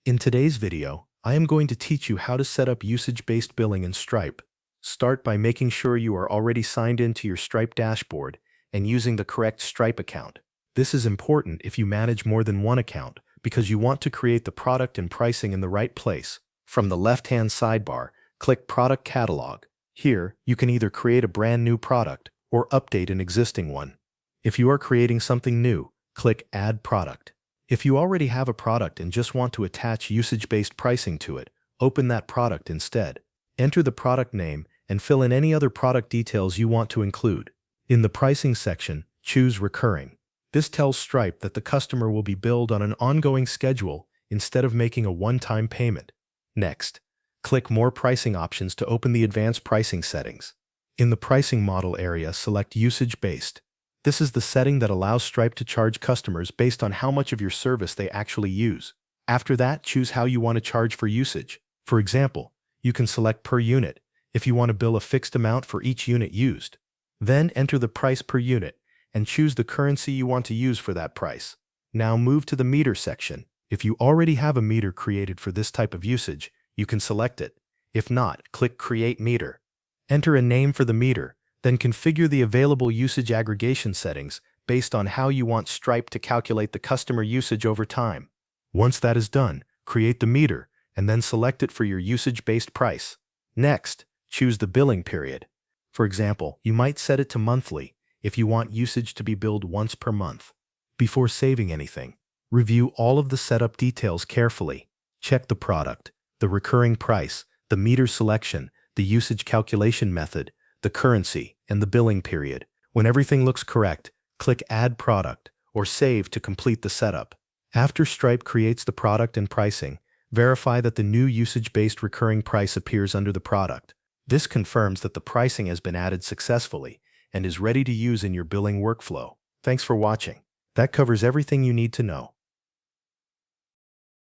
In today's video, I am going to teach you how to set up usage-based billing in Stripe. Start by making sure you are already signed into your Stripe dashboard and using the correct Stripe account. This is important if you manage more than one account because you want to create the product and pricing in the right place. From the left-hand sidebar, click Product Catalog. Here, you can either create a brand new product or update an existing one. If you are creating something new, click Add Product. If you already have a product and just want to attach usage-based pricing to it, open that product instead. Enter the product name and fill in any other product details you want to include. In the pricing section, choose Recurring. This tells Stripe that the customer will be billed on an ongoing schedule instead of making a one-time payment. Next, click More Pricing Options to open the advanced pricing settings. In the pricing model area, select Usage-Based. This is the setting that allows Stripe to charge customers based on how much of your service they actually use. After that, choose how you want to charge for usage. For example, you can select per unit if you want to bill a fixed amount for each unit used. Then enter the price per unit and choose the currency you want to use for that price. Now move to the meter section. If you already have a meter created for this type of usage, you can select it. If not, click Create Meter. Enter a name for the meter. Then configure the available usage aggregation settings based on how you want Stripe to calculate the customer usage over time. Once that is done, create the meter and then select it for your usage-based price. Next, choose the billing period. For example, you might set it to monthly if you want usage to be billed once per month. Before saving anything, review all of the setup details carefully. Check the product, the recurring price, the meter selection, the usage calculation method, the currency, and the billing period. When everything looks correct, click Add Product or Save to complete the setup. After Stripe creates the product and pricing, verify that the new usage-based recurring price appears under the product. This confirms that the pricing has been added successfully and is ready to use in your billing workflow. Thanks for watching. That covers everything you need to know.